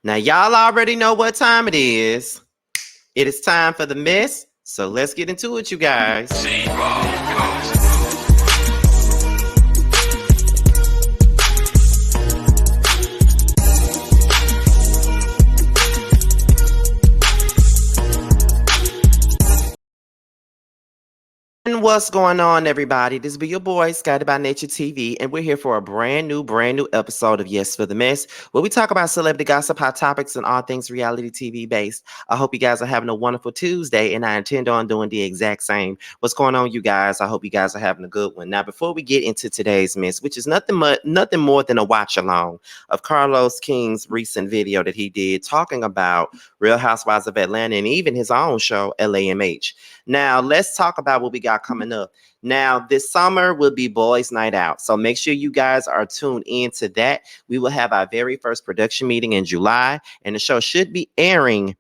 Now, y'all already know what time it is. It is time for the mess. So let's get into it, you guys. And what's going on, everybody? This be your boy, Scotty by Nature TV, and we're here for a brand new episode of Yes for the Mess, where we talk about celebrity gossip, hot topics, and all things reality TV based. I hope you guys are having a wonderful Tuesday, and I intend on doing the exact same. What's going on, you guys? I hope you guys are having a good one. Now, before we get into today's mess, which is nothing more than a watch along of Carlos King's recent video that he did talking about Real Housewives of Atlanta and even his own show, LAMH. Now, let's talk about what we got coming up. Now, this summer will be Boys Night Out. So make sure you guys are tuned in to that. We will have our very first production meeting in July, and the show should be airing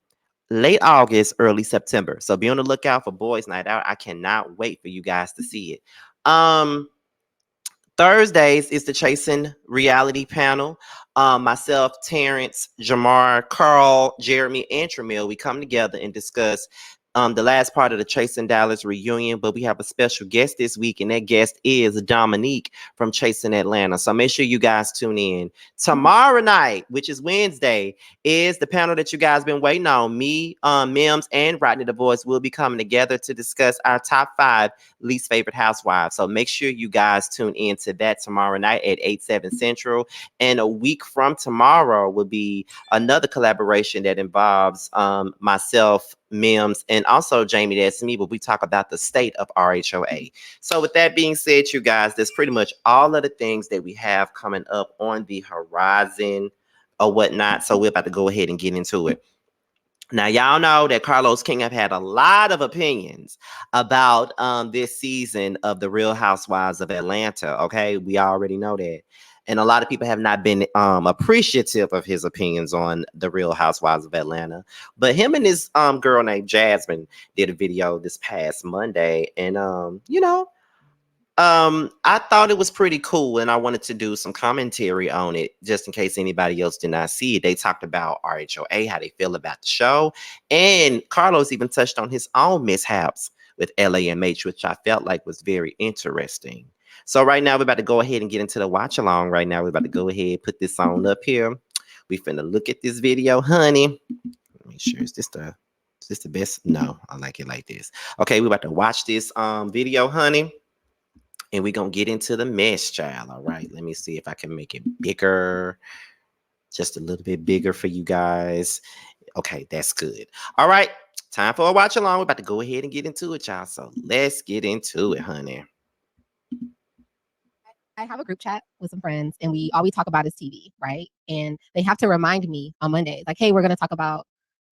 late August, early September. So be on the lookout for Boys Night Out. I cannot wait for you guys to see it. Thursdays is the Chasing Reality panel. Myself, Terrence, Jamar, Carl, Jeremy, and Tramil, we come together and discuss the last part of the Chasing Dallas reunion, but we have a special guest this week, and that guest is Dominique from Chasing Atlanta. So make sure you guys tune in. Tomorrow night, which is Wednesday, is the panel that you guys been waiting on. Me, Mims, and Rodney the Voice will be coming together to discuss our top 5 least favorite housewives. So make sure you guys tune in to that tomorrow night at 8/7 Central. And a week from tomorrow will be another collaboration that involves myself, Mims, and also Jamie, that's me, but we talk about the state of RHOA. So with that being said, you guys, that's pretty much all of the things that we have coming up on the horizon or whatnot. So we're about to go ahead and get into it. Now, y'all know that Carlos King have had a lot of opinions about this season of The Real Housewives of Atlanta. Okay, we already know that. And a lot of people have not been appreciative of his opinions on The Real Housewives of Atlanta. But him and this girl named Jasmine did a video this past Monday. And, I thought it was pretty cool, and I wanted to do some commentary on it just in case anybody else did not see it. They talked about RHOA, how they feel about the show, and Carlos even touched on his own mishaps with LAMH, which I felt like was very interesting. So right now we're about to go ahead and get into the watch along. Right now we're about to go ahead, put this on up here. We finna look at this video, honey. Make sure is this the best? No, I like it like this. Okay, we're about to watch this video, honey. And we're going to get into the mess, child. All right. Let me see if I can make it bigger. Just a little bit bigger for you guys. Okay, that's good. All right. Time for a watch along. We're about to go ahead and get into it, y'all. So let's get into it, honey. I have a group chat with some friends, and all we talk about is TV, right? And they have to remind me on Monday, like, hey, we're going to talk about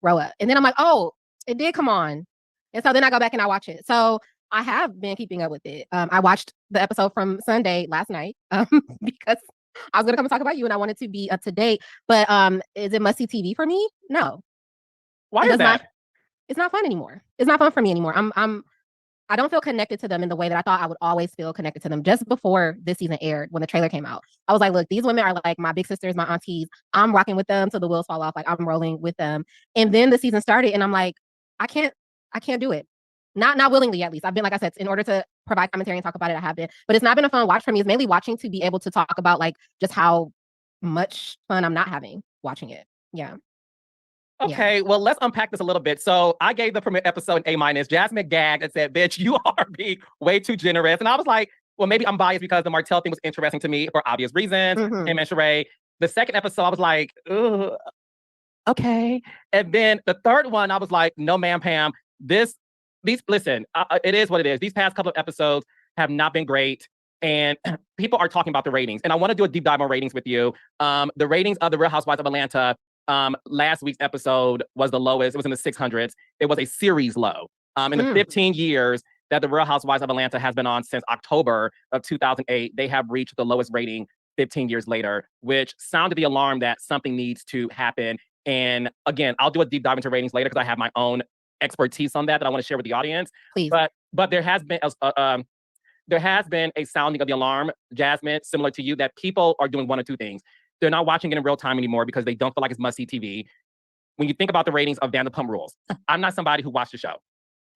RHOA. And then I'm like, oh, it did come on. And so then I go back and I watch it. So I have been keeping up with it. I watched the episode from Sunday last night because I was going to come and talk about you, and I wanted to be up to date. But is it must-see TV for me? No. Why is that? It's not fun anymore. It's not fun for me anymore. I don't feel connected to them in the way that I thought I would always feel connected to them. Just before this season aired, when the trailer came out, I was like, look, these women are like my big sisters, my aunties. I'm rocking with them till the wheels fall off. Like, I'm rolling with them. And then the season started, and I'm like, I can't do it. Not willingly, at least. I've been, like I said, in order to provide commentary and talk about it, I have been. But it's not been a fun watch for me. It's mainly watching to be able to talk about like just how much fun I'm not having watching it. Yeah. Okay, well, let's unpack this a little bit. So I gave the premiere episode an A-. Jasmine gagged and said, bitch, you are being way too generous. And I was like, well, maybe I'm biased because the Martell thing was interesting to me for obvious reasons. Him and Sheree. The second episode, I was like, ugh, okay. And then the third one, I was like, no, ma'am, Pam. Listen, it is what it is. These past couple of episodes have not been great. And people are talking about the ratings. And I want to do a deep dive on ratings with you. The ratings of The Real Housewives of Atlanta, last week's episode was the lowest. It was in the 600s. It was a series low. In the 15 years that The Real Housewives of Atlanta has been on since October of 2008, they have reached the lowest rating 15 years later, which sounded the alarm that something needs to happen. And again, I'll do a deep dive into ratings later because I have my own expertise on that I want to share with the audience. Please. But there has been a sounding of the alarm, Jasmine, similar to you, that people are doing one of two things. They're not watching it in real time anymore because they don't feel like it's must-see TV. When you think about the ratings of Vanderpump Rules, I'm not somebody who watched the show.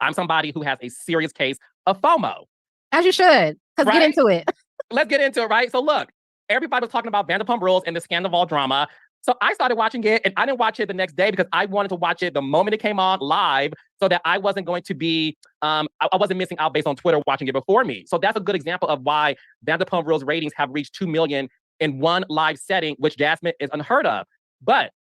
I'm somebody who has a serious case of FOMO. As you should, because get into it. Let's get into it, right? So look, everybody was talking about Vanderpump Rules and the Scandal drama. So I started watching it, and I didn't watch it the next day because I wanted to watch it the moment it came on live so that I wasn't going to be, I wasn't missing out based on Twitter watching it before me. So that's a good example of why Vanderpump Rules ratings have reached 2 million in one live setting, which Jasmine is unheard of. But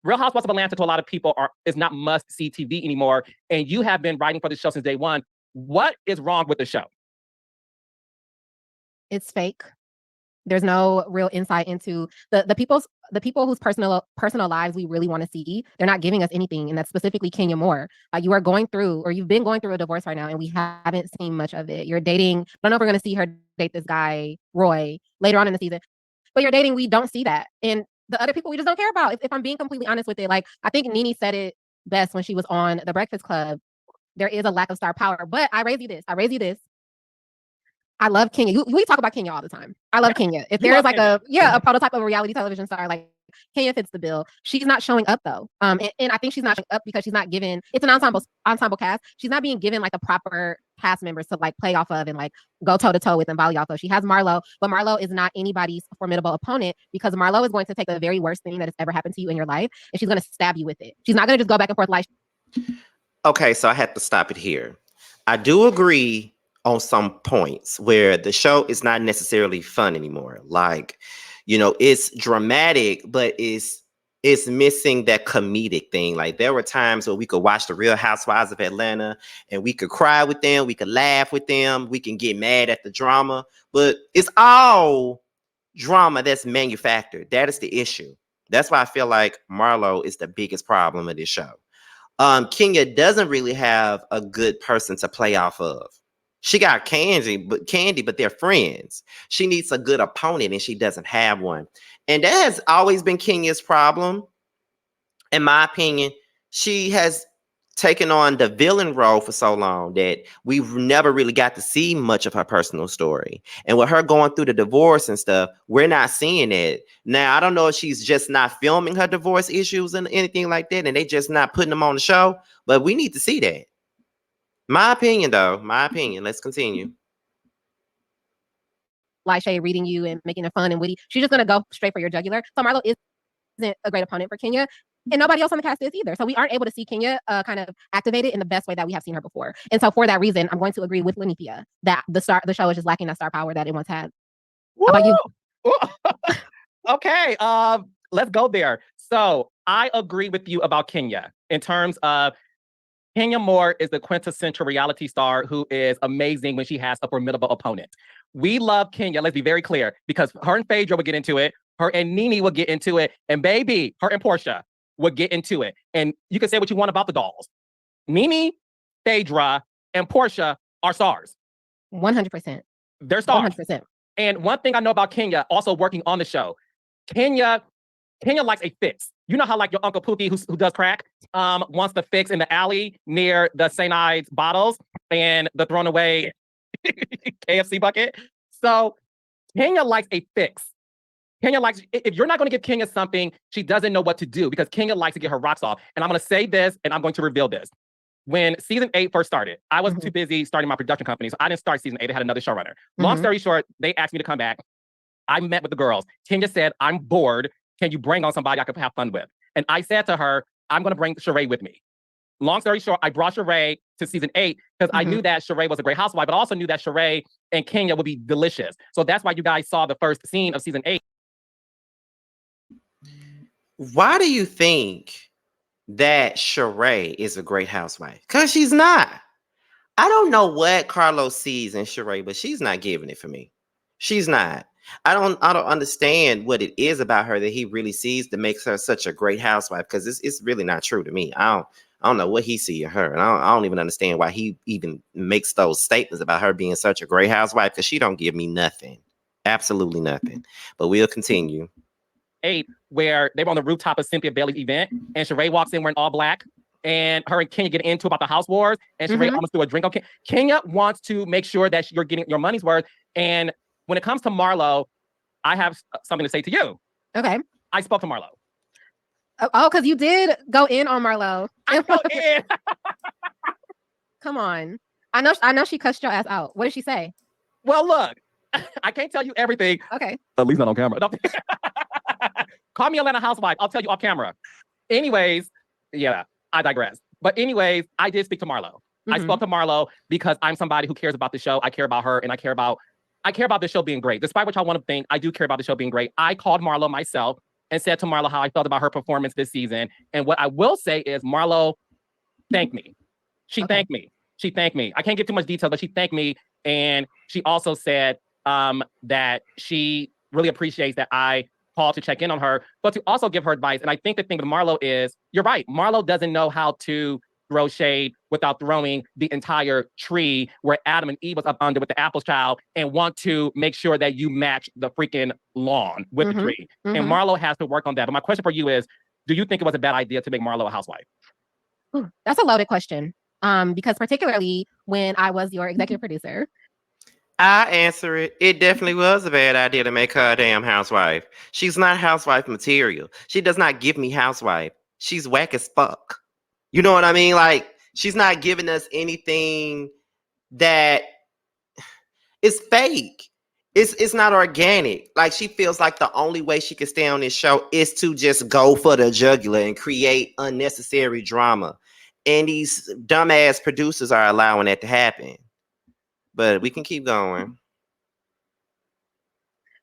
Real Housewives of Atlanta to a lot of people is not must-see TV anymore, and you have been writing for the show since day one. What is wrong with the show? It's fake. There's no real insight into the people whose personal lives we really want to see. They're not giving us anything, and that's specifically Kenya Moore. You are going through, or you've been going through a divorce right now, and we haven't seen much of it. You're dating. I don't know if we're going to see her date this guy Roy later on in the season, but you're dating. We don't see that, and the other people we just don't care about. If I'm being completely honest with it, like I think Nene said it best when she was on The Breakfast Club. There is a lack of star power, but I raise you this. I love Kenya. We talk about Kenya all the time. I love Kenya. If there's like a prototype of a reality television star, like Kenya fits the bill. She's not showing up though. And I think she's not showing up because she's not given, it's an ensemble cast. She's not being given like the proper cast members to like play off of and like go toe to toe with and volley off of. She has Marlo, but Marlo is not anybody's formidable opponent because Marlo is going to take the very worst thing that has ever happened to you in your life and she's going to stab you with it. She's not going to just go back and forth like. Okay, so I had to stop it here. I do agree on some points where the show is not necessarily fun anymore. Like, you know, it's dramatic, but it's missing that comedic thing. Like there were times where we could watch the Real Housewives of Atlanta and we could cry with them, we could laugh with them, we can get mad at the drama, but it's all drama that's manufactured. That is the issue. That's why I feel like Marlo is the biggest problem of this show. Kenya doesn't really have a good person to play off of. She got Candy, but they're friends. She needs a good opponent, and she doesn't have one. And that has always been Kenya's problem. In my opinion, she has taken on the villain role for so long that we've never really got to see much of her personal story. And with her going through the divorce and stuff, we're not seeing it. Now, I don't know if she's just not filming her divorce issues and anything like that, and they just not putting them on the show, but we need to see that. My opinion, though. Let's continue. Like Shay reading you and making it fun and witty. She's just going to go straight for your jugular. So Marlo isn't a great opponent for Kenya. And nobody else on the cast is either. So we aren't able to see Kenya kind of activated in the best way that we have seen her before. And so for that reason, I'm going to agree with Lenithia that the show is just lacking that star power that it once had. Woo! How about you? Okay. Let's go there. So I agree with you about Kenya in terms of Kenya Moore is the quintessential reality star who is amazing when she has a formidable opponent. We love Kenya, let's be very clear, because her and Phaedra would get into it, her and Nene would get into it, and baby, her and Portia would get into it. And you can say what you want about the dolls. Nene, Phaedra, and Portia are stars. 100%. They're stars. 100%. And one thing I know about Kenya, also working on the show, Kenya likes a fix. You know how like your Uncle Pookie who does crack wants the fix in the alley near the St. Ides bottles and the thrown away KFC bucket. So Kenya likes a fix. Kenya likes, if you're not going to give Kenya something, she doesn't know what to do because Kenya likes to get her rocks off. And I'm going to say this and I'm going to reveal this. When season 8 first started, I was too busy starting my production company. So I didn't start season 8. I had another showrunner. Long story short, they asked me to come back. I met with the girls. Kenya said, I'm bored. Can you bring on somebody I could have fun with? And I said to her, I'm going to bring Sheree with me. Long story short, I brought Sheree to season 8 because I knew that Sheree was a great housewife, but I also knew that Sheree and Kenya would be delicious. So that's why you guys saw the first scene of season 8. Why do you think that Sheree is a great housewife? Because she's not. I don't know what Carlos sees in Sheree, but she's not giving it for me. She's not. I don't understand what it is about her that he really sees that makes her such a great housewife, because it's really not true to me. I don't know what he sees in her, and I don't even understand why he even makes those statements about her being such a great housewife, because she don't give me nothing, absolutely nothing. But we'll continue. 8, where they were on the rooftop of Cynthia Bailey's event, and Sheree walks in wearing all black, and her and Kenya get into about the house wars, and Sheree almost threw a drink on Kenya. Kenya wants to make sure that you're getting your money's worth, and when it comes to Marlo, I have something to say to you. Okay. I spoke to Marlo. Oh, because you did go in on Marlo. I go in. Come on. I know she cussed your ass out. What did she say? Well, look, I can't tell you everything. Okay. At least not on camera. No. Call me Atlanta housewife. I'll tell you off camera. Anyways, yeah, I digress. But anyways, I did speak to Marlo. I spoke to Marlo because I'm somebody who cares about the show. I care about her and I care about the show being great. Despite what y'all want to think, I do care about the show being great. I called Marlo myself and said to Marlo how I felt about her performance this season. And what I will say is Marlo thanked me. She thanked me. She thanked me. I can't give too much detail, but she thanked me. And she also said that she really appreciates that I called to check in on her, but to also give her advice. And I think the thing with Marlo is, you're right, Marlo doesn't know how to throw shade without throwing the entire tree where Adam and Eve was up under with the apple child and want to make sure that you match the freaking lawn with the tree. And Marlo has to work on that. But my question for you is, do you think it was a bad idea to make Marlo a housewife? Ooh, that's a loaded question. Because particularly when I was your executive producer. I answer it. It definitely was a bad idea to make her a damn housewife. She's not housewife material. She does not give me housewife. She's whack as fuck. You know what I mean? Like, she's not giving us anything that is fake. It's not organic. Like, she feels like the only way she can stay on this show is to just go for the jugular and create unnecessary drama. And these dumbass producers are allowing that to happen. But we can keep going.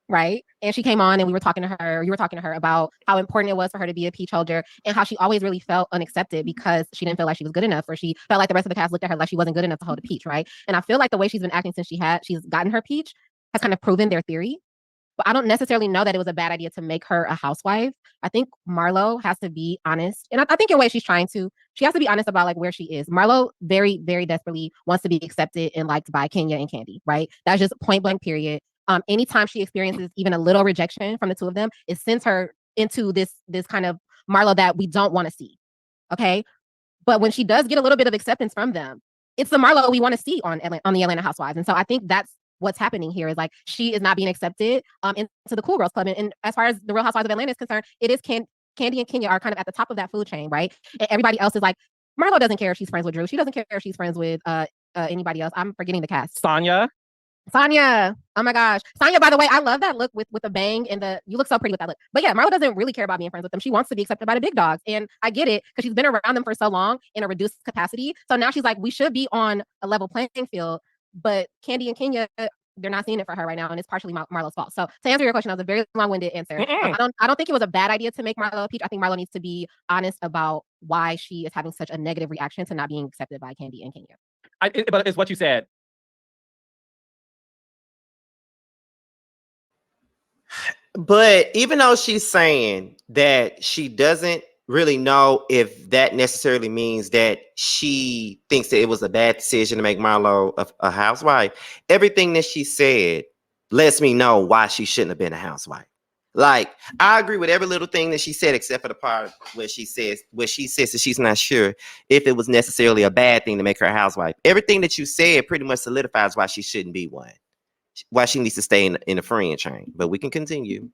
Right. And she came on and you were talking to her about how important it was for her to be a peach holder and how she always really felt unaccepted because she didn't feel like she was good enough, or she felt like the rest of the cast looked at her like she wasn't good enough to hold a peach. Right. And I feel like the way she's been acting since she's gotten her peach has kind of proven their theory. But I don't necessarily know that it was a bad idea to make her a housewife. I think Marlo has to be honest. And I think in a way she has to be honest about like where she is. Marlo very, very desperately wants to be accepted and liked by Kenya and Kandi, right? That's just point blank period. Anytime she experiences even a little rejection from the two of them, it sends her into this kind of Marlo that we don't want to see. Okay. But when she does get a little bit of acceptance from them, it's the Marlo we want to see on the Atlanta Housewives. And so I think that's what's happening here is like she is not being accepted into the Cool Girls Club. And as far as the Real Housewives of Atlanta is concerned, it is Kandi and Kenya are kind of at the top of that food chain, right? And everybody else is like, Marlo doesn't care if she's friends with Drew. She doesn't care if she's friends with anybody else. I'm forgetting the cast. Sonya. Oh my gosh. Sonya, by the way, I love that look with a bang and you look so pretty with that look. But yeah, Marlo doesn't really care about being friends with them. She wants to be accepted by the big dogs. And I get it because she's been around them for so long in a reduced capacity. So now she's like, we should be on a level playing field. But Kandi and Kenya, they're not seeing it for her right now, and it's partially Marlo's fault. So to answer your question, that was a very long-winded answer. I don't think it was a bad idea to make Marlo a peach. I think Marlo needs to be honest about why she is having such a negative reaction to not being accepted by Kandi and Kenya. But it's what you said. But even though she's saying that she doesn't really know if that necessarily means that she thinks that it was a bad decision to make Marlo a housewife, everything that she said lets me know why she shouldn't have been a housewife. Like, I agree with every little thing that she said, except for the part where she says that she's not sure if it was necessarily a bad thing to make her a housewife. Everything that you said pretty much solidifies why she shouldn't be one, why she needs to stay in the friend chain. But we can continue.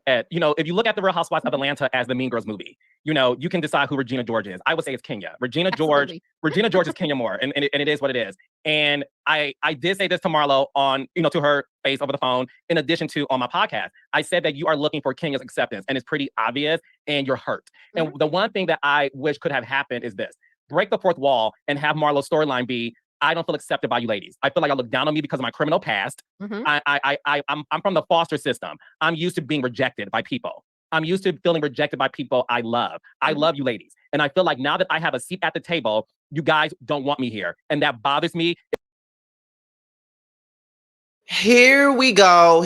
If you look at the Real Housewives of Atlanta as the Mean Girls movie, you can decide who Regina George is. I would say it's Kenya. Regina George is Kenya Moore, and it is what it is. And I did say this to Marlo on, to her face over the phone, in addition to on my podcast. I said that you are looking for Kenya's acceptance, and it's pretty obvious, and you're hurt. Mm-hmm. And the one thing that I wish could have happened is this: break the fourth wall and have Marlo's storyline be, I don't feel accepted by you ladies. I feel like I look down on me because of my criminal past. Mm-hmm. I'm from the foster system. I'm used to being rejected by people. I'm used to feeling rejected by people I love. Mm-hmm. I love you ladies. And I feel like now that I have a seat at the table, you guys don't want me here. And that bothers me. Here we go,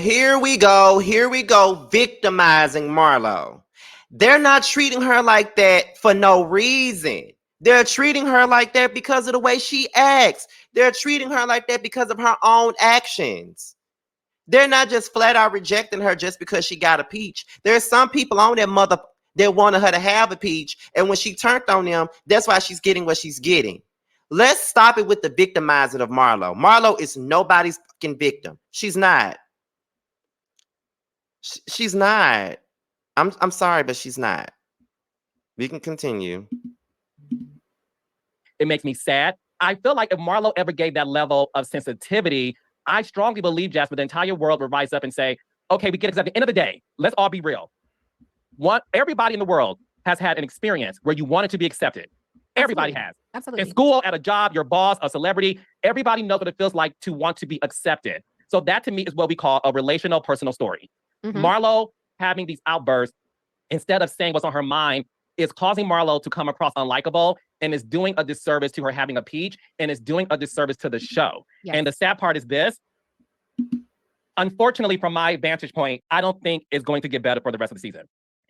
victimizing Marlo. They're not treating her like that for no reason. They're treating her like that because of the way she acts. They're treating her like that because of her own actions. They're not just flat out rejecting her just because she got a peach. There's some people on that mother that wanted her to have a peach, and when she turned on them, that's why she's getting what she's getting. Let's stop it with the victimizing of Marlo. Marlo is nobody's fucking victim. She's not. She's not. I'm sorry, but she's not. We can continue. It makes me sad. I feel like if Marlo ever gave that level of sensitivity, I strongly believe, Jasmine, the entire world would rise up and say, okay, we get it. 'Cause at the end of the day, let's all be real. Everybody in the world has had an experience where you wanted to be accepted. Everybody has. Absolutely. In school, at a job, your boss, a celebrity, everybody knows what it feels like to want to be accepted. So that to me is what we call a relational personal story. Marlo having these outbursts, instead of saying what's on her mind, is causing Marlo to come across unlikable and is doing a disservice to her having a peach and is doing a disservice to the show. Yes. And the sad part is this. Unfortunately, from my vantage point, I don't think it's going to get better for the rest of the season.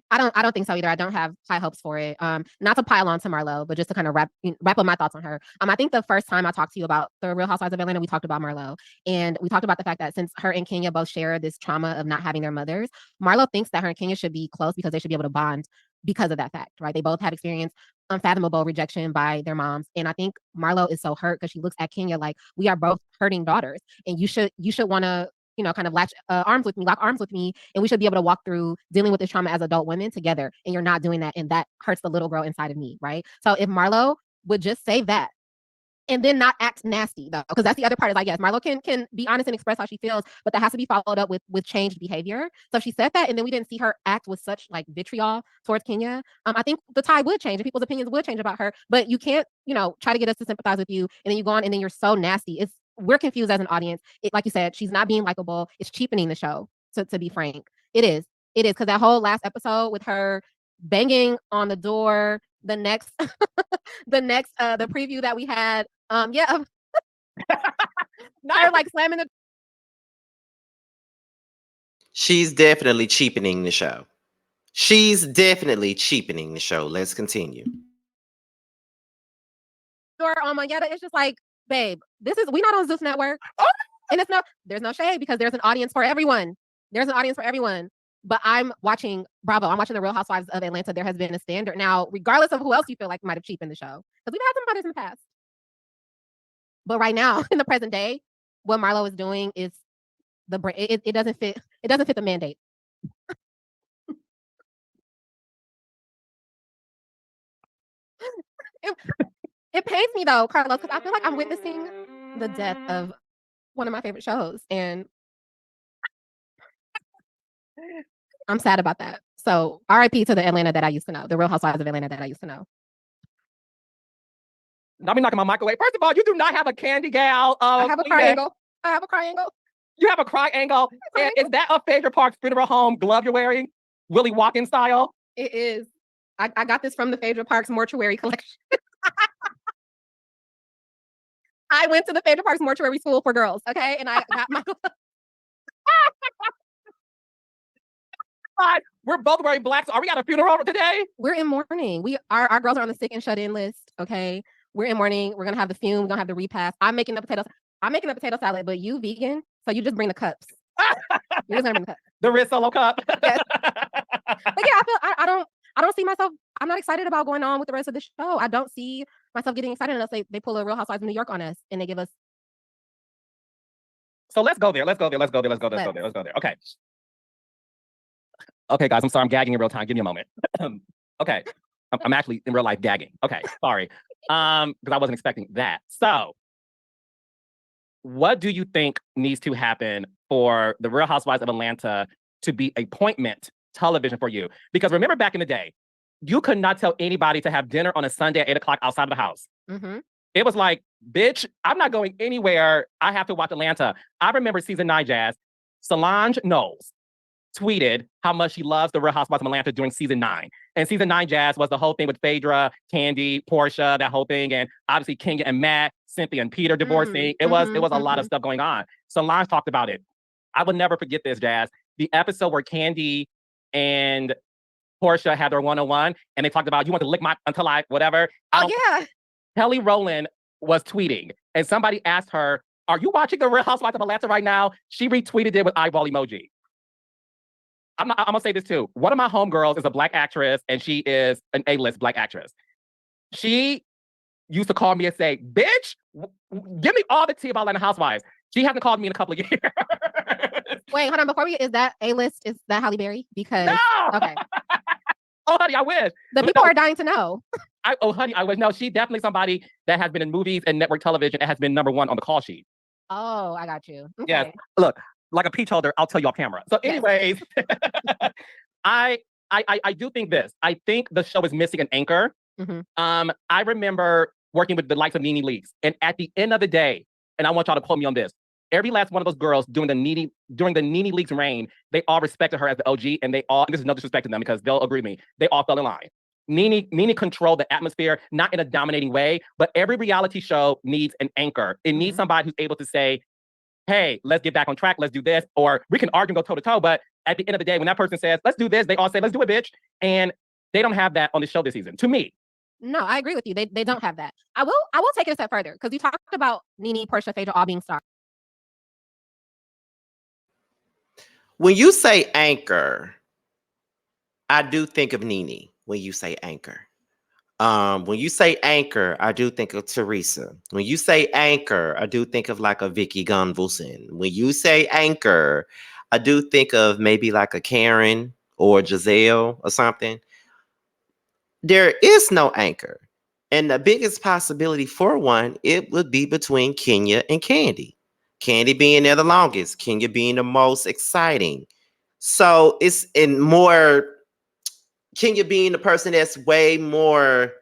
I don't think so either. I don't have high hopes for it. Not to pile on to Marlo, but just to kind of wrap up my thoughts on her. I think the first time I talked to you about the Real Housewives of Atlanta, we talked about Marlo, and we talked about the fact that since her and Kenya both share this trauma of not having their mothers, Marlo thinks that her and Kenya should be close because they should be able to bond because of that fact, right? They both had experienced unfathomable rejection by their moms, and I think Marlo is so hurt because she looks at Kenya like, we are both hurting daughters, and you should want to, kind of lock arms with me, and we should be able to walk through dealing with this trauma as adult women together. And you're not doing that, and that hurts the little girl inside of me, right? So if Marlo would just say that, and then not act nasty, though, because that's the other part. Is, I guess Marlo can be honest and express how she feels, but that has to be followed up with changed behavior. So if she said that, and then we didn't see her act with such like vitriol towards Kenya, I think the tide would change, and people's opinions would change about her. But you can't, try to get us to sympathize with you, and then you go on, and then you're so nasty. We're confused as an audience. Like you said, she's not being likable. It's cheapening the show, to be frank. It is, because that whole last episode with her banging on the door, the preview that we had, her like slamming the. She's definitely cheapening the show. Let's continue. Yetta, it's just like, babe, we not on Zeus Network. And there's no shade because there's an audience for everyone. But I'm watching Bravo. I'm watching the Real Housewives of Atlanta. There has been a standard. Now, regardless of who else you feel like might have cheapened the show, because we've had some others in the past. But right now, in the present day, what Marlo is doing is it doesn't fit the mandate. It pains me though, Carlos, because I feel like I'm witnessing the death of one of my favorite shows, and I'm sad about that. So RIP to the Atlanta that I used to know, the Real Housewives of Atlanta that I used to know. Not me knocking my mic away. First of all, you do not have a candy gal. I have a cry angle. You have a cry angle. And is that a Phaedra Parks funeral home glove you're wearing? Willie Walken style? It is. I got this from the Phaedra Parks mortuary collection. I went to the Phaedra Parks mortuary school for girls, okay? And I got my... We're both wearing black. So are we at a funeral today? We're in mourning. Our girls are on the sick and shut in list, okay? We're in mourning. We're gonna have the fume. We're gonna have the repast. I'm making the potato salad, but you vegan, so you just bring the cups. You just bring the cups. The Red Solo cup. Yes. But yeah, I don't see myself. I'm not excited about going on with the rest of the show. I don't see myself getting excited unless they pull a Real Housewives of New York on us and they give us. So let's go there. Okay. Okay, guys, I'm sorry. I'm gagging in real time. Give me a moment. Okay. I'm actually in real life gagging. Okay, sorry. Because I wasn't expecting that. So what do you think needs to happen for the Real Housewives of Atlanta to be appointment television for you? Because remember back in the day, you could not tell anybody to have dinner on a Sunday at 8 o'clock outside of the house. Mm-hmm. It was like, bitch, I'm not going anywhere. I have to watch Atlanta. I remember season 9, Jazz. Solange Knowles tweeted how much she loves the Real Housewives of Atlanta during season 9. And season 9, Jazz, was the whole thing with Phaedra, Candy, Portia, that whole thing. And obviously Kenya and Matt, Cynthia and Peter divorcing. It was a lot of stuff going on. Solange talked about it. I will never forget this, Jazz. The episode where Candy and Portia had their one-on-one, and they talked about, you want to lick my, until I, whatever. Oh, yeah. Kelly Rowland was tweeting, and somebody asked her, are you watching the Real Housewives of Atlanta right now? She retweeted it with eyeball emoji. I'm gonna say this too. One of my homegirls is a Black actress, and she is an A-list Black actress. She used to call me and say, bitch, give me all the tea about Atlanta Housewives. She hasn't called me in a couple of years. Wait, hold on. Before we, is that A-list? Is that Halle Berry? Because No! okay, Oh, honey, I wish. the people are dying to know. Honey, I wish. No, she's definitely somebody that has been in movies and network television and has been #1 on the call sheet. Oh, I got you. Okay. Yes. Look, like a peach holder, I'll tell you off camera. So, anyways, I do think this. I think the show is missing an anchor. I remember working with the likes of Nene Leakes, and at the end of the day, and I want y'all to quote me on this, every last one of those girls during the Nene Leakes reign, they all respected her as the OG, and they all, and this is no disrespect to them because they'll agree with me, they all fell in line. Nene controlled the atmosphere, not in a dominating way, but every reality show needs an anchor. It needs somebody who's able to say, hey, let's get back on track, let's do this, or we can argue and go toe-to-toe, but at the end of the day, when that person says, let's do this, they all say, let's do it, bitch. And they don't have that on the show this season, to me. No, I agree with you. They don't have that. I will take it a step further because you talked about Nene, Portia, Phaedra all being stars. When you say anchor, I do think of Nene when you say anchor. When you say anchor, I do think of Teresa. When you say anchor, I do think of like a Vicky Gunvalson. When you say anchor, I do think of maybe like a Karen or Giselle or something. There is no anchor. And the biggest possibility for one, it would be between Kenya and Candy. Candy being there the longest, Kenya being the most exciting. So it's in more, Kenya being the person that's way more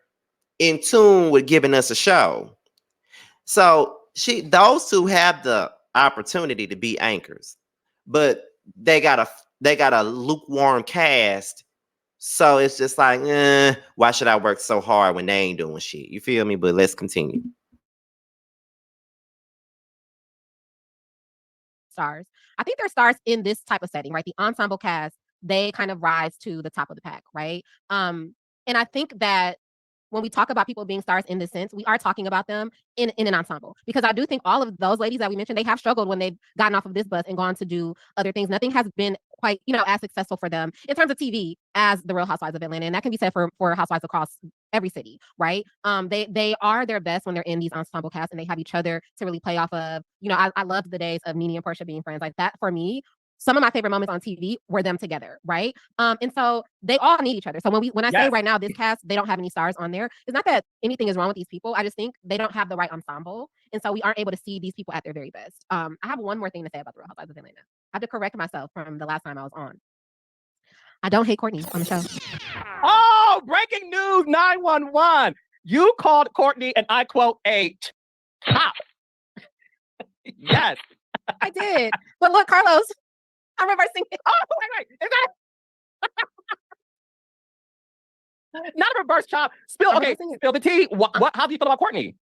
in tune with giving us a show. So those two have the opportunity to be anchors, but they got a lukewarm cast. So it's just like, why should I work so hard when they ain't doing shit? You feel me? But let's continue. Stars. I think they're stars in this type of setting, right? The ensemble cast, they kind of rise to the top of the pack, right? And I think that when we talk about people being stars in this sense, we are talking about them in an ensemble. Because I do think all of those ladies that we mentioned, they have struggled when they've gotten off of this bus and gone to do other things. Nothing has been quite, as successful for them in terms of TV as the Real Housewives of Atlanta. And that can be said for housewives across every city, right? They are their best when they're in these ensemble casts and they have each other to really play off of. I loved the days of Nene and Portia being friends. Like that for me, some of my favorite moments on TV were them together, right? And so they all need each other. So when I say right now, this cast, they don't have any stars on there. It's not that anything is wrong with these people. I just think they don't have the right ensemble. And so we aren't able to see these people at their very best. I have one more thing to say about the Real Housewives of Atlanta. I have to correct myself from the last time I was on. I don't hate Courtney on the show. Oh, breaking news 911. You called Courtney, and I quote, a top. Yes. I did. But look, Carlos, I'm reversing it. Oh, wait. Is that not a reverse chop? Spill the tea. How do you feel about Courtney?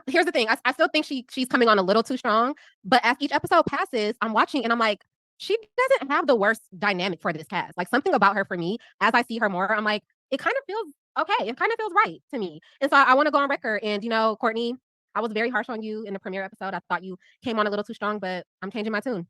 Here's the thing. I still think she's coming on a little too strong. But as each episode passes, I'm watching and I'm like, she doesn't have the worst dynamic for this cast. Like something about her for me, as I see her more, I'm like, it kind of feels okay. It kind of feels right to me. And so I want to go on record. And Courtney, I was very harsh on you in the premiere episode. I thought you came on a little too strong, but I'm changing my tune.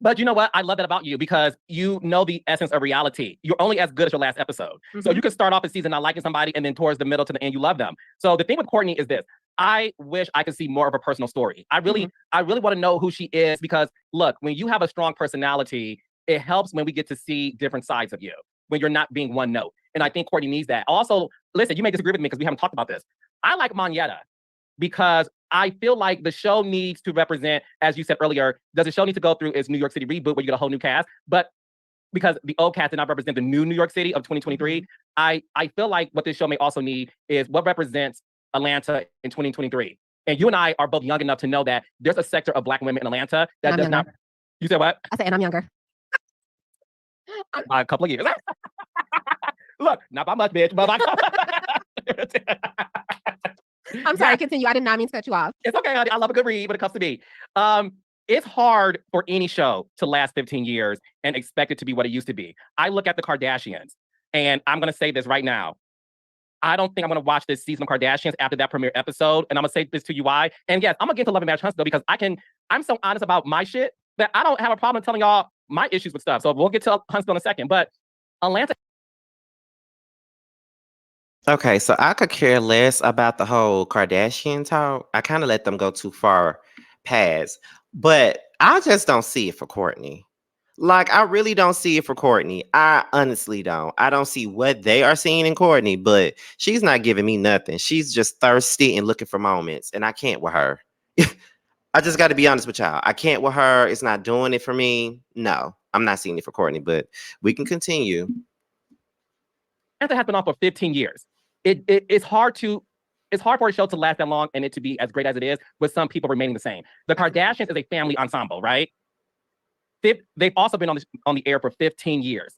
But you know what? I love that about you because you know the essence of reality. You're only as good as your last episode. So you can start off a season not liking somebody and then towards the middle to the end, you love them. So the thing with Courtney is this. I wish I could see more of a personal story. I really want to know who she is because look, when you have a strong personality, it helps when we get to see different sides of you, when you're not being one note. And I think Courtney needs that. Also, listen, you may disagree with me because we haven't talked about this. I like Monyetta because I feel like the show needs to represent, as you said earlier, does the show need to go through its New York City reboot where you get a whole new cast? But because the old cast did not represent the new York City of 2023, I feel like what this show may also need is what represents Atlanta in 2023. And you and I are both young enough to know that there's a sector of Black women in Atlanta that does not. You said what? I said, and I'm younger. By a couple of years. Look, not by much, bitch, but by I'm sorry, continue. I did not mean to cut you off. It's okay, honey. I love a good read when it comes to me. It's hard for any show to last 15 years and expect it to be what it used to be. I look at the Kardashians, and I'm going to say this right now. I don't think I'm going to watch this season of Kardashians after that premiere episode, and I'm going to say this to you why. And yes, I'm going to get to Love and Marriage Huntsville because I'm so honest about my shit that I don't have a problem telling y'all my issues with stuff. So we'll get to Huntsville in a second. But Atlanta. Okay, so I could care less about the whole Kardashian talk. I kind of let them go too far past. But I just don't see it for Courtney. Like, I really don't see it for Courtney. I honestly don't. I don't see what they are seeing in Courtney, but she's not giving me nothing. She's just thirsty and looking for moments, and I can't with her. I just got to be honest with y'all. I can't with her. It's not doing it for me. No, I'm not seeing it for Courtney, but we can continue. Atlanta has been on for 15 years. It's hard for a show to last that long and it to be as great as it is with some people remaining the same. The Kardashians is a family ensemble, right? They've also been on the air for 15 years.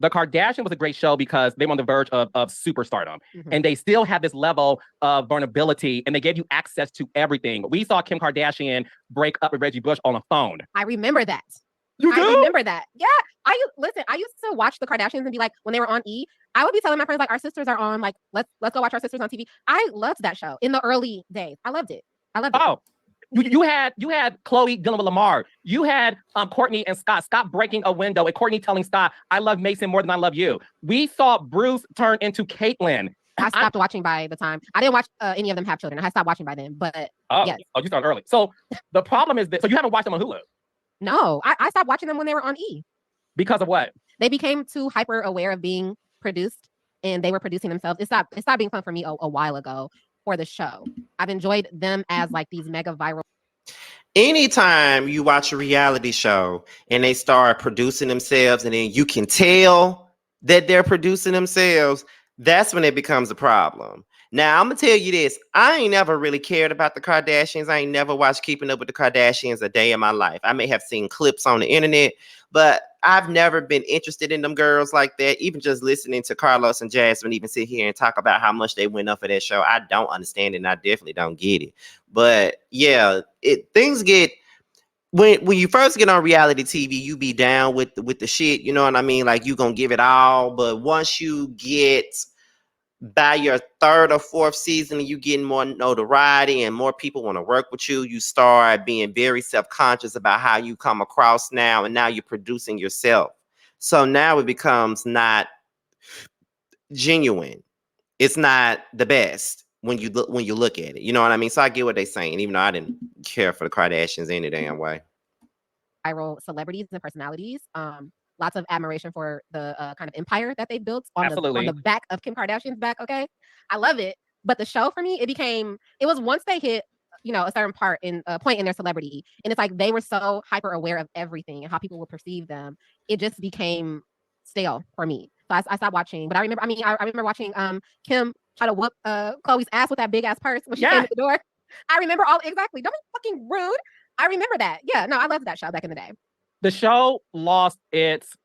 The Kardashian was a great show because they were on the verge of superstardom. Mm-hmm. And they still have this level of vulnerability and they gave you access to everything. We saw Kim Kardashian break up with Reggie Bush on a phone. I remember that. You do? I remember that. Yeah. I used to watch the Kardashians and be like, when they were on E, I would be telling my friends, like, our sisters are on, like, let's go watch our sisters on TV. I loved that show in the early days. I loved it. Oh. You had Khloe dealing with Lamar. You had Courtney and Scott breaking a window and Courtney telling Scott, I love Mason more than I love you. We saw Bruce turn into Caitlyn. I stopped watching by the time. I didn't watch any of them have children. I stopped watching by then, but yes. Oh, you started early. So the problem is that, so you haven't watched them on Hulu? No, I stopped watching them when they were on E. Because of what? They became too hyper aware of being produced and they were producing themselves. It stopped being fun for me a while ago for the show. I've enjoyed them as like these mega viral. Anytime you watch a reality show and they start producing themselves and then you can tell that they're producing themselves, that's when it becomes a problem. Now, I'm going to tell you this. I ain't never really cared about the Kardashians. I ain't never watched Keeping Up with the Kardashians a day in my life. I may have seen clips on the internet, but I've never been interested in them girls like that. Even just listening to Carlos and Jasmine even sit here and talk about how much they went up for that show, I don't understand it, and I definitely don't get it. But yeah, things get... When you first get on reality TV, you be down with the shit, you know what I mean? Like, you gonna give it all, but once you get by your third or fourth season and you getting more notoriety and more people want to work with you, you start being very self-conscious about how you come across now, and now you're producing yourself. So now it becomes not genuine. It's not the best when you look at it. You know what I mean? So I get what they're saying, even though I didn't care for the Kardashians any damn way. Viral celebrities and personalities. Lots of admiration for the kind of empire that they built on the back of Kim Kardashian's back. Okay, I love it. But the show for me, it was once they hit, a certain point in their celebrity, and it's like they were so hyper aware of everything and how people will perceive them. It just became stale for me. So I stopped watching. But I remember watching Kim try to whoop Khloe's ass with that big ass purse when she came to the door. I remember exactly. Don't be fucking rude. I remember that. Yeah, no, I loved that show back in the day. The show lost its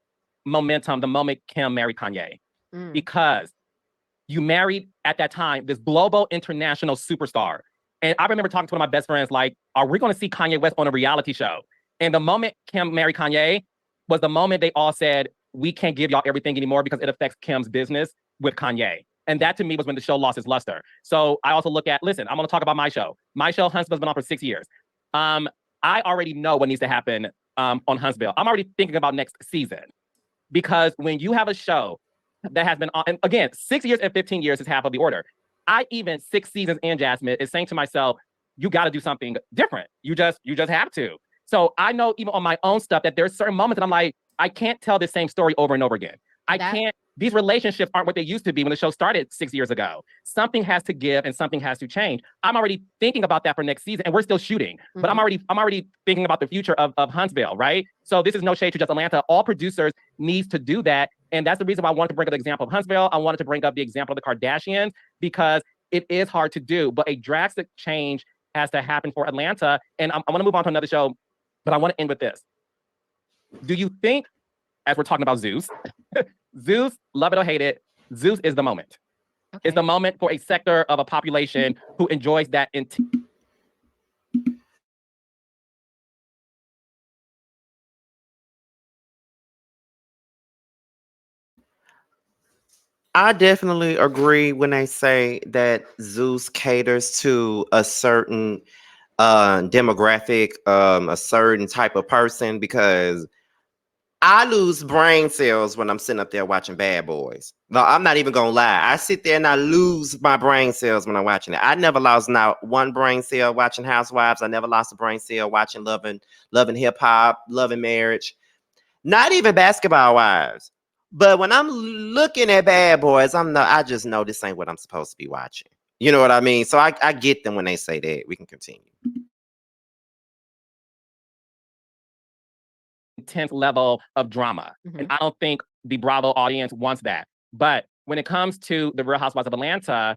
momentum the moment Kim married Kanye because you married at that time this global international superstar. And I remember talking to one of my best friends, like, are we going to see Kanye West on a reality show? And the moment Kim married Kanye was the moment they all said, we can't give y'all everything anymore because it affects Kim's business with Kanye. And that to me was when the show lost its luster. So I also look at, listen, I'm going to talk about my show. My show, Huntsville's been on for 6 years. I already know what needs to happen on Huntsville. I'm already thinking about next season. Because when you have a show that has been on, and again, 6 years and 15 years is half of the order. I even 6 seasons in, Jasmine, is saying to myself, you got to do something different. You just have to. So I know even on my own stuff that there's certain moments that I'm like, I can't tell the same story over and over again. These relationships aren't what they used to be when the show started 6 years ago. Something has to give and something has to change. I'm already thinking about that for next season, and we're still shooting. Mm-hmm. But I'm already thinking about the future of Huntsville, right? So this is no shade to just Atlanta. All producers needs to do that. And that's the reason why I wanted to bring up the example of Huntsville. I wanted to bring up the example of the Kardashians because it is hard to do, but a drastic change has to happen for Atlanta. And I want to move on to another show, but I want to end with this. Do you think, as we're talking about Zeus, Zeus, love it or hate it, Zeus is the moment. Okay. It's the moment for a sector of a population who enjoys that. I definitely agree when they say that Zeus caters to a certain demographic, a certain type of person, because I lose brain cells when I'm sitting up there watching Bad Boys. No, I'm not even gonna lie. I sit there and I lose my brain cells when I'm watching it. I never lost not one brain cell watching Housewives. I never lost a brain cell watching Loving Hip Hop, Loving Marriage. Not even Basketball Wives. But when I'm looking at Bad Boys, I just know this ain't what I'm supposed to be watching. You know what I mean? So I get them when they say that. We can continue. Intense level of drama. And I don't think the Bravo audience wants that. But when it comes to the Real Housewives of Atlanta,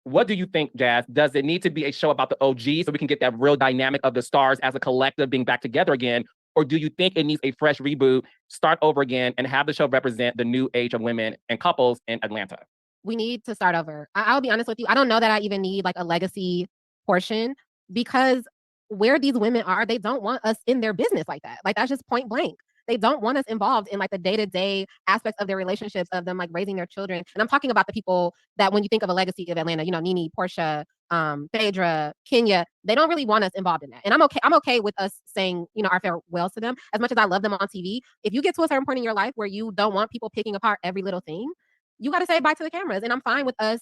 what do you think, Jazz? Does it need to be a show about the OG so we can get that real dynamic of the stars as a collective being back together again? Or do you think it needs a fresh reboot, start over again, and have the show represent the new age of women and couples in Atlanta? We need to start over. I'll be honest with you. I don't know that I even need like a legacy portion because where these women are, they don't want us in their business like that. Like that's just point blank. They don't want us involved in like the day-to-day aspects of their relationships, of them like raising their children. And I'm talking about the people that when you think of a legacy of Atlanta, you know, Nene, Portia, Phaedra, Kenya, they don't really want us involved in that. And I'm okay with us saying, you know, our farewells to them. As much as I love them on TV, if you get to a certain point in your life where you don't want people picking apart every little thing, you got to say bye to the cameras. And I'm fine with us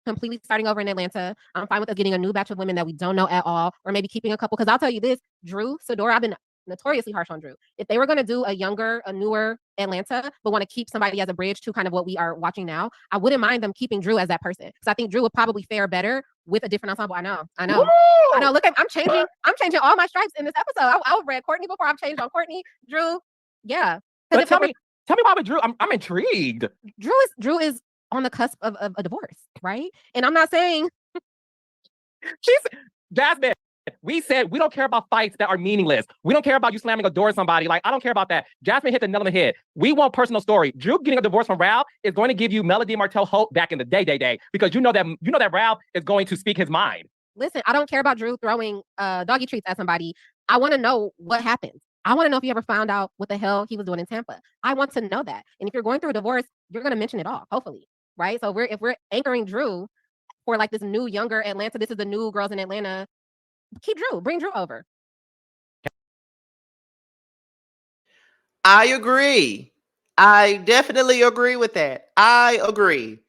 completely starting over in Atlanta. I'm fine with us getting a new batch of women that we don't know at all, or maybe keeping a couple. Because I'll tell you this, Drew, Sadora, I've been notoriously harsh on Drew. If they were going to do a younger, a newer Atlanta, but want to keep somebody as a bridge to kind of what we are watching now, I wouldn't mind them keeping Drew as that person. Because I think Drew would probably fare better with a different ensemble. I know. Look, I'm changing all my stripes in this episode. I've read Courtney before. I've changed on Courtney, Drew. Yeah. But tell me why with Drew. I'm intrigued. Drew is on the cusp of a divorce, right? And I'm not saying Jasmine. We said we don't care about fights that are meaningless. We don't care about you slamming a door at somebody. Like, I don't care about that. Jasmine hit the nail on the head. We want personal story. Drew getting a divorce from Ralph is going to give you Melody Martell hope back in the day, because you know that Ralph is going to speak his mind. Listen, I don't care about Drew throwing doggy treats at somebody. I want to know what happened. I want to know if you ever found out what the hell he was doing in Tampa. I want to know that. And if you're going through a divorce, you're going to mention it all, hopefully, right? So if we're anchoring Drew for like this new, younger Atlanta, this is the new girls in Atlanta, keep Drew, bring Drew over. I agree. I definitely agree with that. I agree.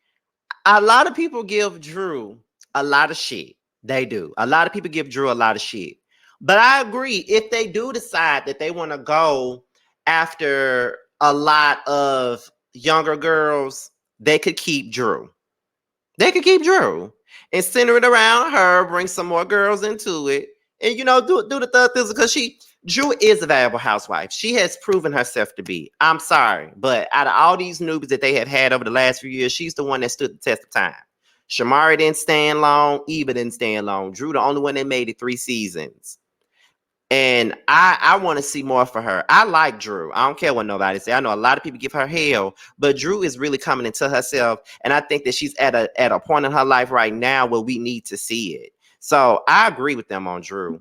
A lot of people give Drew a lot of shit. They do. A lot of people give Drew a lot of shit. But I agree, if they do decide that they want to go after a lot of younger girls, they could keep Drew. They could keep Drew and center it around her, bring some more girls into it, and you know, do the third thing, because Drew is a valuable housewife. She has proven herself to be. I'm sorry, but out of all these newbies that they have had over the last few years, she's the one that stood the test of time. Shamari didn't stand long. Eva didn't stand long. Drew, the only one that made it 3 seasons. And I want to see more for her. I like Drew. I don't care what nobody say. I know a lot of people give her hell, but Drew is really coming into herself. And I think that she's at a point in her life right now where we need to see it. So I agree with them on Drew.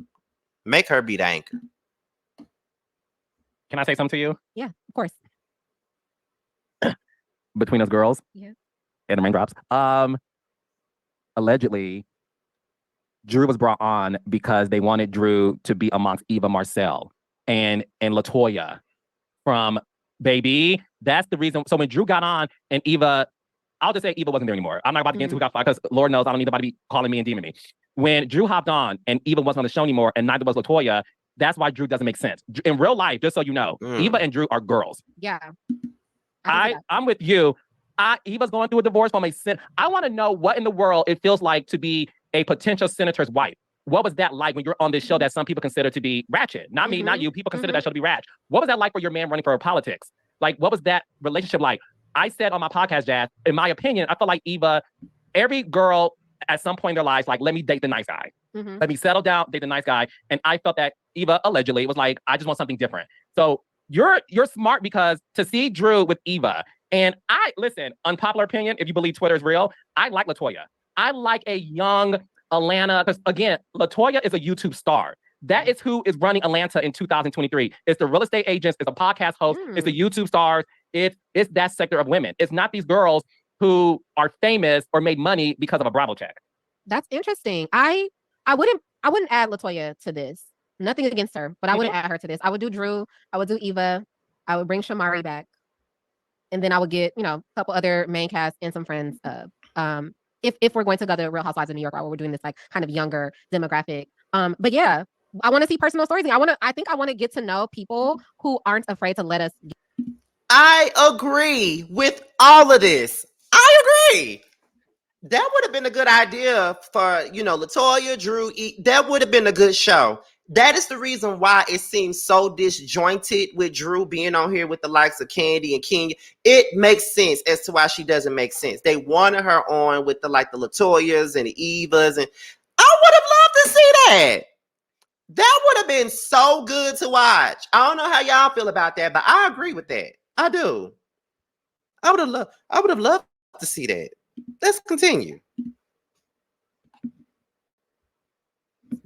Make her be the anchor. Can I say something to you? Yeah, of course. Between us girls. Yeah. And the raindrops. Allegedly, Drew was brought on because they wanted Drew to be amongst Eva Marcel and LaToya from Baby. That's the reason. So when Drew got on and Eva, I'll just say Eva wasn't there anymore. I'm not about to get into who got fired because Lord knows I don't need anybody to be calling me and deeming me. When Drew hopped on and Eva wasn't on the show anymore and neither was LaToya, that's why Drew doesn't make sense. In real life, just so you know, Eva and Drew are girls. Yeah. I'm with you. Eva's going through a divorce from a sin. I want to know what in the world it feels like to be a potential senator's wife. What was that like when you're on this show that some people consider to be ratchet? Not me, not you. People consider that show to be ratchet. What was that like for your man running for politics? Like, what was that relationship like? I said on my podcast, Jazz, in my opinion, I feel like Eva, every girl at some point in their lives, like, let me date the nice guy. Let me settle down, date the nice guy. And I felt that Eva, allegedly, was like, I just want something different. So you're smart because to see Drew with Eva, and listen, unpopular opinion, if you believe Twitter is real, I like LaToya. I like a young Atlanta, because again, LaToya is a YouTube star. That is who is running Atlanta in 2023. It's the real estate agents, it's a podcast host, it's the YouTube stars, it's that sector of women. It's not these girls who are famous or made money because of a Bravo check. That's interesting. I wouldn't add LaToya to this. Nothing against her, but I wouldn't add her to this. I would do Drew. I would do Eva. I would bring Shamari back, and then I would get, you know, a couple other main cast and some friends. If we're going to go to Real Housewives of New York, where we're doing this like kind of younger demographic. But yeah, I want to see personal stories. I think I want to get to know people who aren't afraid to let us. I agree with all of this. I agree. That would have been a good idea for, you know, LaToya, Drew. That would have been a good show. That is the reason why it seems so disjointed with Drew being on here with the likes of Candy and Kenya. It makes sense as to why she doesn't make sense. They wanted her on with the LaToyas and the Evas, and I would have loved to see that. That would have been so good to watch. I don't know how y'all feel about that, but I agree with that. I do. I would have loved to see that. Let's continue.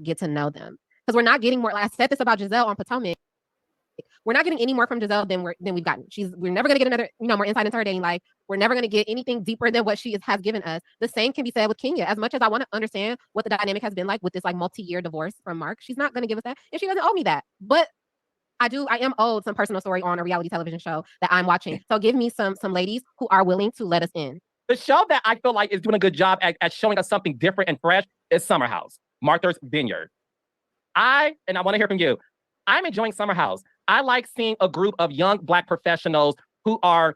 Get to know them, because we're not getting more. Like I said this about Giselle on Potomac. We're not getting any more from Giselle than we've gotten. We're never gonna get another, you know, more insight into her dating life. We're never gonna get anything deeper than what she has given us. The same can be said with Kenya. As much as I want to understand what the dynamic has been like with this like multi-year divorce from Mark, she's not gonna give us that, and she doesn't owe me that. But I am owed some personal story on a reality television show that I'm watching. So give me some ladies who are willing to let us in. The show that I feel like is doing a good job at showing us something different and fresh is Summer House, Martha's Vineyard. I want to hear from you. I'm enjoying Summer House. I like seeing a group of young Black professionals who are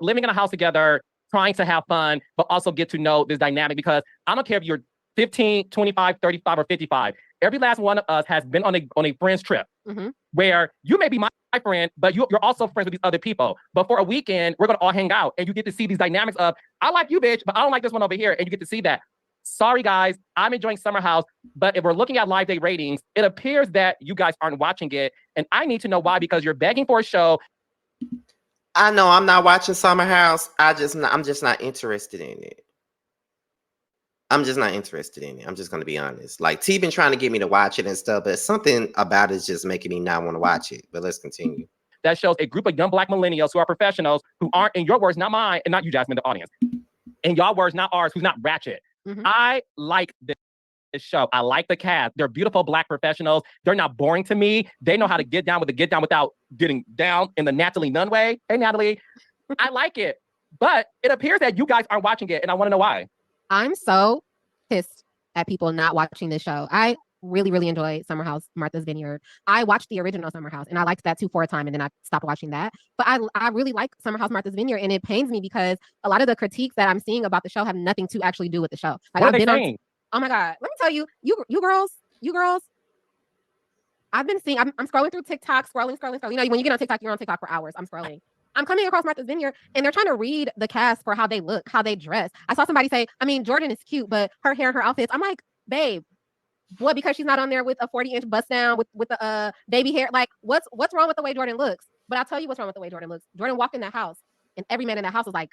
living in a house together, trying to have fun, but also get to know this dynamic, because I don't care if you're 15, 25, 35, or 55. Every last one of us has been on a friend's trip where you may be my friend, but you're also friends with these other people. But for a weekend, we're going to all hang out, and you get to see these dynamics of, I like you, bitch, but I don't like this one over here. And you get to see that. Sorry, guys, I'm enjoying Summer House, but if we're looking at live day ratings, it appears that you guys aren't watching it. And I need to know why, because you're begging for a show. I know I'm not watching Summer House. I'm just not interested in it. I'm just not interested in it. I'm just going to be honest. Like, T been trying to get me to watch it and stuff, but something about it is just making me not want to watch it. But let's continue. That shows a group of young Black millennials who are professionals, who aren't, in your words, not mine, and not you, Jasmine, the audience. In your words, not ours, who's not ratchet. I like this show. I like the cast. They're beautiful Black professionals. They're not boring to me. They know how to get down without getting down in the Natalie Nunn way. Hey, Natalie, I like it. But it appears that you guys aren't watching it, and I want to know why. I'm so pissed at people not watching this show. I really, really enjoy Summer House, Martha's Vineyard. I watched the original Summer House, and I liked that too for a time, and then I stopped watching that. But I really like Summer House, Martha's Vineyard, and it pains me because a lot of the critiques that I'm seeing about the show have nothing to actually do with the show. Like, what are they saying? Oh my God, let me tell you, you girls. I've been seeing. I'm scrolling through TikTok, scrolling. You know, when you get on TikTok, you're on TikTok for hours. I'm scrolling. I'm coming across Martha's Vineyard, and they're trying to read the cast for how they look, how they dress. I saw somebody say, I mean, Jordan is cute, but her hair and her outfits. I'm like, babe, what? Because she's not on there with a 40-inch bust down with the baby hair. Like, what's wrong with the way Jordan looks? But I'll tell you what's wrong with the way Jordan looks. Jordan walked in that house, and every man in that house was like,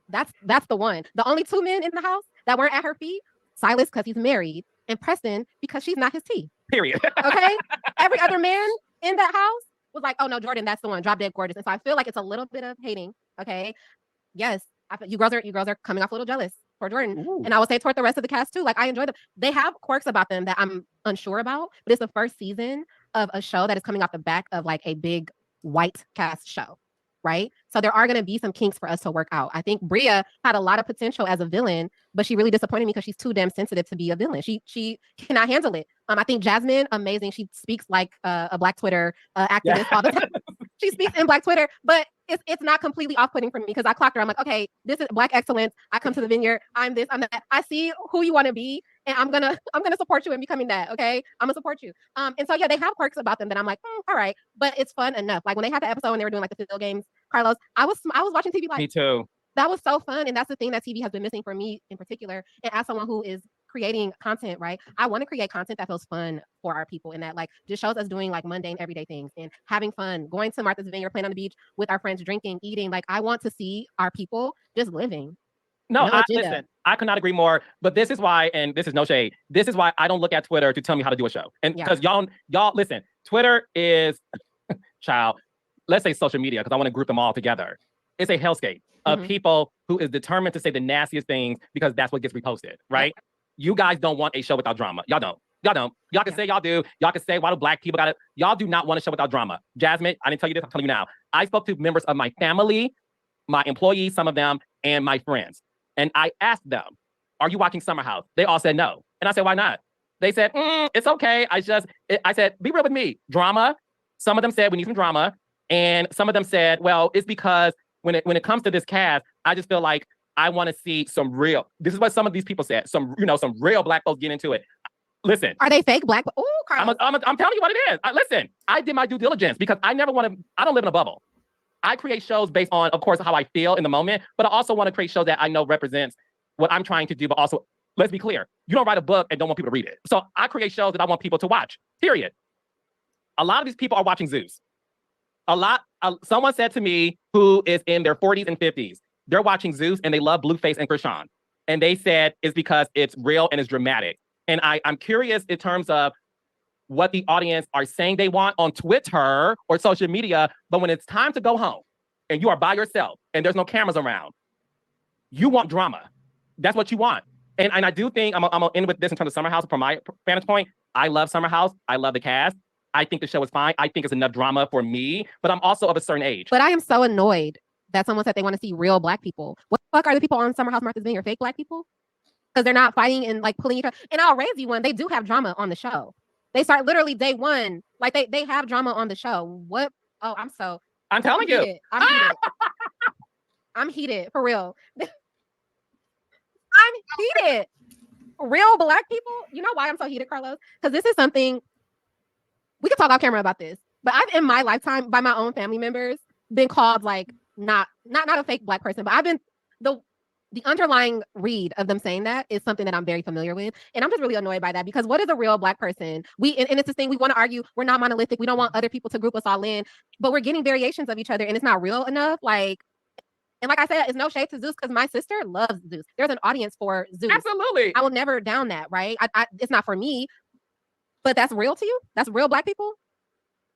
that's the one. The only two men in the house that weren't at her feet, Silas, because he's married, and Preston, because she's not his tea. Period. Okay? Every other man in that house was like, oh no, Jordan, that's the one. Drop dead gorgeous. And so I feel like it's a little bit of hating. Okay. Yes. You girls are coming off a little jealous for Jordan. Ooh. And I would say toward the rest of the cast too. Like, I enjoy them. They have quirks about them that I'm unsure about, but it's the first season of a show that is coming off the back of like a big white cast show. Right. So there are going to be some kinks for us to work out. I think Bria had a lot of potential as a villain, but she really disappointed me because she's too damn sensitive to be a villain. She cannot handle it. I think Jasmine, amazing. She speaks like a Black Twitter activist all the time. She speaks in Black Twitter, but it's not completely off-putting for me because I clocked her. I'm like, okay, this is Black excellence. I come to the Vineyard. I'm this, I'm that. I see who you want to be, and I'm gonna support you in becoming that. Okay, I'm gonna support you. And so yeah, they have quirks about them that I'm like, all right, but it's fun enough. Like when they had the episode when they were doing like the field games, Carlos, I was watching TV like, me too. That was so fun, and that's the thing that TV has been missing for me in particular. And as someone who is creating content, right? I want to create content that feels fun for our people and that like just shows us doing like mundane everyday things and having fun, going to Martha's Vineyard, playing on the beach with our friends, drinking, eating. Like I want to see our people just living. No, listen, I could not agree more, but this is why, and this is no shade, this is why I don't look at Twitter to tell me how to do a show. And because y'all listen, Twitter is, child, let's say social media, because I want to group them all together. It's a hellscape of people who is determined to say the nastiest things because that's what gets reposted, right? Yeah. You guys don't want a show without drama. Y'all don't. Y'all can say y'all do. Y'all can say, why do Black people got it? Y'all do not want a show without drama. Jasmine, I didn't tell you this. I'm telling you now. I spoke to members of my family, my employees, some of them, and my friends. And I asked them, are you watching Summer House? They all said no. And I said, why not? They said, it's okay. I said, be real with me. Drama. Some of them said we need some drama. And some of them said, well, it's because when it comes to this cast, I just feel like I want to see some real, this is what some of these people said, some real Black folks get into it. Listen. Are they fake Black? Oh, I'm telling you what it is. Listen, I did my due diligence because I don't live in a bubble. I create shows based on, of course, how I feel in the moment, but I also want to create shows that I know represents what I'm trying to do, but also, let's be clear, you don't write a book and don't want people to read it. So I create shows that I want people to watch, period. A lot of these people are watching Zeus. Someone said to me who is in their 40s and 50s, they're watching Zeus and they love Blueface and Krishan. And they said it's because it's real and it's dramatic. And I'm curious in terms of what the audience are saying they want on Twitter or social media, but when it's time to go home and you are by yourself and there's no cameras around, you want drama. That's what you want. And I do think, I'm gonna end with this in terms of Summer House from my vantage point. I love Summer House. I love the cast. I think the show is fine. I think it's enough drama for me, but I'm also of a certain age. But I am so annoyed that someone said they want to see real Black people. What the fuck are the people on Summer House Martha's Vineyard fake Black people? Because they're not fighting and like pulling each other. And I'll raise you one. They do have drama on the show. They start literally day one. Like they have drama on the show. What? Oh, I'm telling you. I'm heated. I'm heated for real. I'm heated. Real Black people. You know why I'm so heated, Carlos? Because this is something we could talk off camera about this. But I've in my lifetime, by my own family members, been called like not a fake Black person, but I've been the underlying read of them saying that is something that I'm very familiar with. And I'm just really annoyed by that because what is a real Black person? And it's this thing we want to argue. We're not monolithic. We don't want other people to group us all in, but we're getting variations of each other and it's not real enough. And like I said, it's no shade to Zeus because my sister loves Zeus. There's an audience for Zeus. Absolutely. I will never down that, right? It's not for me, but that's real to you? That's real Black people?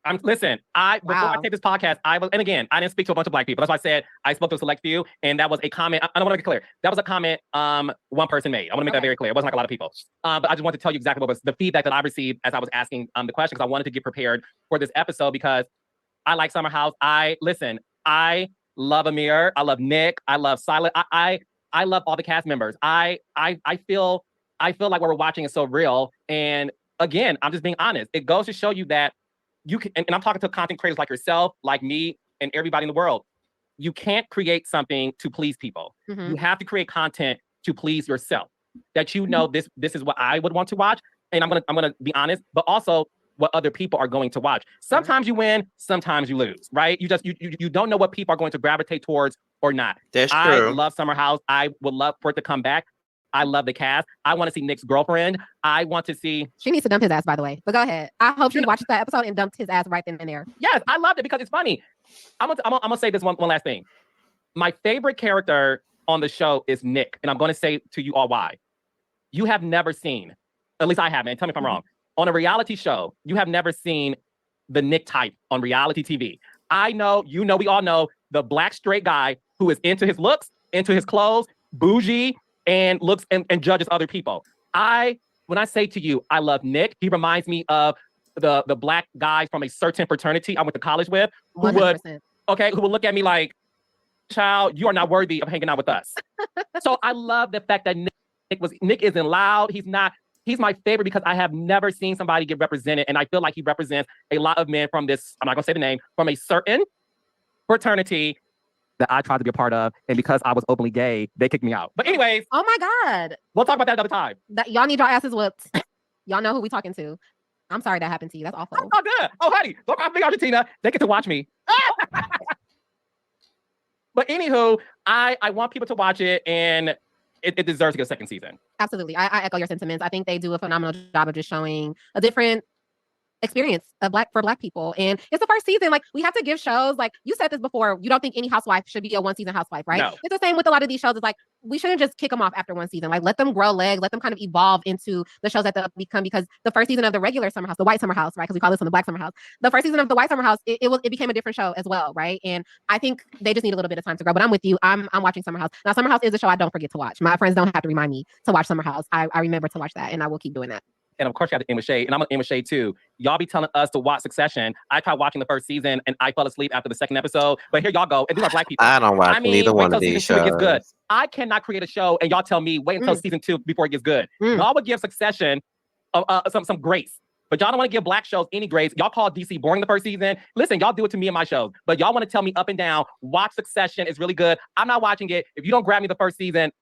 Before I take this podcast, I didn't speak to a bunch of Black people. That's why I said I spoke to a select few, and that was a comment. I want to make it clear. That was a comment one person made. I want to make that very clear. It wasn't like a lot of people. But I just wanted to tell you exactly what was the feedback that I received as I was asking the question, because I wanted to get prepared for this episode because I like Summer House. I love Amir. I love Nick. I love Silent. I love all the cast members. I feel like what we're watching is so real. And again, I'm just being honest. It goes to show you that you can, and I'm talking to content creators like yourself, like me, and everybody in the world. You can't create something to please people. Mm-hmm. You have to create content to please yourself. That you know this is what I would want to watch, and I'm gonna be honest, but also what other people are going to watch. Sometimes you win, sometimes you lose, right? You don't know what people are going to gravitate towards or not. That's true. I love Summer House. I would love for it to come back. I love the cast. I want to see Nick's girlfriend. I want to see... She needs to dump his ass, by the way. But go ahead. I hope she watches that episode and dumped his ass right then and there. Yes, I loved it because it's funny. I'm gonna say this one last thing. My favorite character on the show is Nick. And I'm going to say to you all why. You have never seen, at least I haven't, and tell me if I'm wrong, on a reality show, you have never seen the Nick type on reality TV. I know, we all know the Black straight guy who is into his looks, into his clothes, bougie, and looks and judges other people. When I say to you, I love Nick, he reminds me of the Black guy from a certain fraternity I went to college with, who 100%. would look at me like, child, you are not worthy of hanging out with us. So I love the fact that Nick isn't loud. He's my favorite because I have never seen somebody get represented, and I feel like he represents a lot of men from this, I'm not gonna say the name, from a certain fraternity that I tried to be a part of, and because I was openly gay, they kicked me out. But anyways. Oh my God. We'll talk about that another time. Y'all need your asses whooped. Y'all know who we talking to. I'm sorry that happened to you. That's awful. Oh, good. Oh, honey, look, I'm big Argentina. They get to watch me. But anywho, I want people to watch it, and it deserves to get a second season. Absolutely. I echo your sentiments. I think they do a phenomenal job of just showing a different experience of for Black people. And it's the first season. Like, we have to give shows, like you said this before, you don't think any housewife should be a one season housewife, right? No. It's the same with a lot of these shows. It's like, we shouldn't just kick them off after one season. Like, let them grow legs, let them kind of evolve into the shows that they'll become, because the first season of the regular Summer House, the White Summer House, right? Because we call this one the Black Summer House. The first season of the White Summer House, it became a different show as well, right? And I think they just need a little bit of time to grow. But I'm with you. I'm watching Summer House. Now, Summer House is a show I don't forget to watch. My friends don't have to remind me to watch Summer House. I remember to watch that, and I will keep doing that. and of course you have to end with shade, and I'm gonna end with shade too. Y'all be telling us to watch Succession. I tried watching the first season and I fell asleep after the second episode. But here y'all go, and these are Black people. I don't watch neither wait one till of these season 2 it gets good. shows. I cannot create a show and y'all tell me wait until season 2 before it gets good. Y'all would give Succession some grace. But y'all don't want to give Black shows any grace. Y'all call DC boring the first season. Listen, y'all do it to me and my shows. But y'all want to tell me up and down, watch Succession. It's really good. I'm not watching it. If you don't grab me the first season.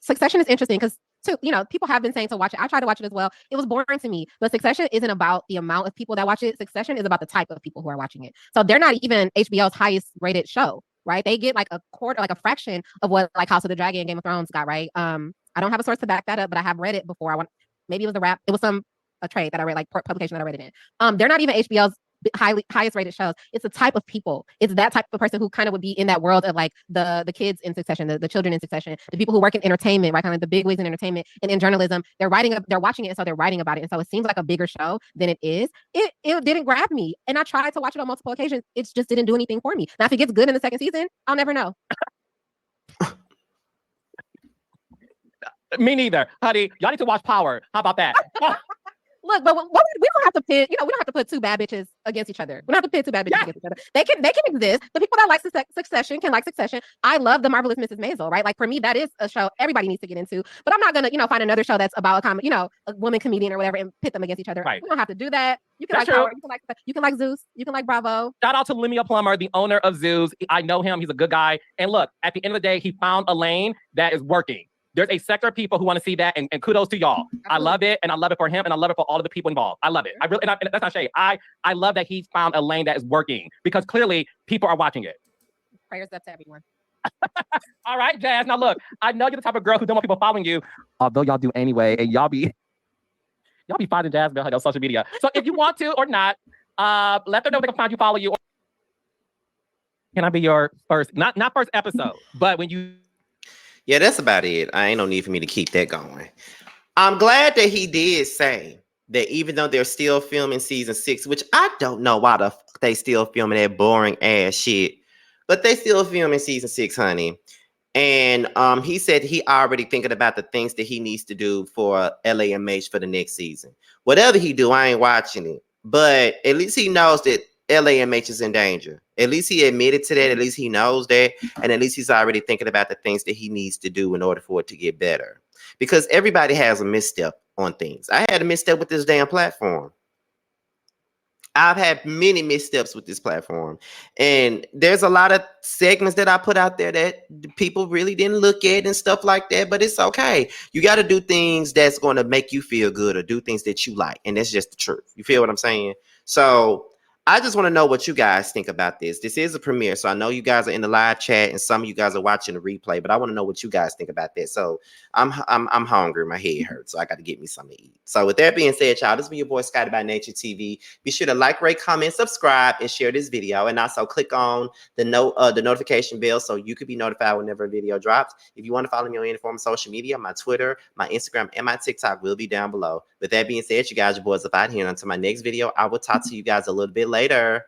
Succession is interesting because, people have been saying to watch it. I tried to watch it as well. It was boring to me. But Succession isn't about the amount of people that watch it. Succession is about the type of people who are watching it. So they're not even HBO's highest rated show, right? They get like a quarter, like a fraction of what like House of the Dragon and Game of Thrones got, right? I don't have a source to back that up, but I have read it before. Maybe it was it was a trade that I read, like publication that I read it in. They're not even HBO's highest rated shows. It's a type of people. It's that type of person who kind of would be in that world of like the kids in Succession, the children in Succession, the people who work in entertainment, right? Kind of the big wigs in entertainment and in journalism. They're watching it, and so they're writing about it. And so it seems like a bigger show than it is. It didn't grab me. And I tried to watch it on multiple occasions. It just didn't do anything for me. Now, if it gets good in the second season, I'll never know. Me neither, honey. Y'all need to watch Power. How about that? Look, but we don't have to pit, we don't have to put two bad bitches against each other. We don't have to pit two bad bitches against each other. They can exist. The people that like Succession can like Succession. I love The Marvelous Mrs. Maisel, right? Like for me, that is a show everybody needs to get into. But I'm not gonna, find another show that's about a woman comedian or whatever and pit them against each other. Right. We don't have to do that. You can That's like true. Power, you can like Zeus, you can like Bravo. Shout out to Lemia Plummer, the owner of Zeus. I know him. He's a good guy. And look, at the end of the day, he found a lane that is working. There's a sector of people who want to see that, and kudos to y'all. Absolutely. I love it, and I love it for him, and I love it for all of the people involved. I love it. I really, and that's not shade. I love that he's found a lane that is working because clearly people are watching it. Prayers up to everyone. All right, Jazz. Now look, I know you're the type of girl who don't want people following you, although y'all do anyway, and y'all be finding Jazz on social media. So if you want to or not, let them know they can find you, follow you. Can I be your first, not first episode, but when you. Yeah, that's about it. I ain't no need for me to keep that going. I'm glad that he did say that even though they're still filming season 6, which I don't know why the fuck they still filming that boring ass shit, but they still filming season 6, honey. And he said he already thinking about the things that he needs to do for LAMH for the next season. Whatever he do, I ain't watching it. But at least he knows that LAMH is in danger. At least he admitted to that. At least he knows that. And at least he's already thinking about the things that he needs to do in order for it to get better. Because everybody has a misstep on things. I had a misstep with this damn platform. I've had many missteps with this platform. And there's a lot of segments that I put out there that people really didn't look at and stuff like that. But it's okay. You got to do things that's going to make you feel good or do things that you like. And that's just the truth. You feel what I'm saying? So I just want to know what you guys think about this. This is a premiere, so I know you guys are in the live chat, and some of you guys are watching the replay. But I want to know what you guys think about this. So I'm hungry, my head hurts, so I got to get me something to eat. So with that being said, y'all, this has been your boy Scotty by Nature TV. Be sure to like, rate, comment, subscribe, and share this video, and also click on the notification bell so you could be notified whenever a video drops. If you want to follow me on any form of social media, my Twitter, my Instagram, and my TikTok will be down below. With that being said, you guys, your boys, up out here. And until my next video, I will talk to you guys a little bit later.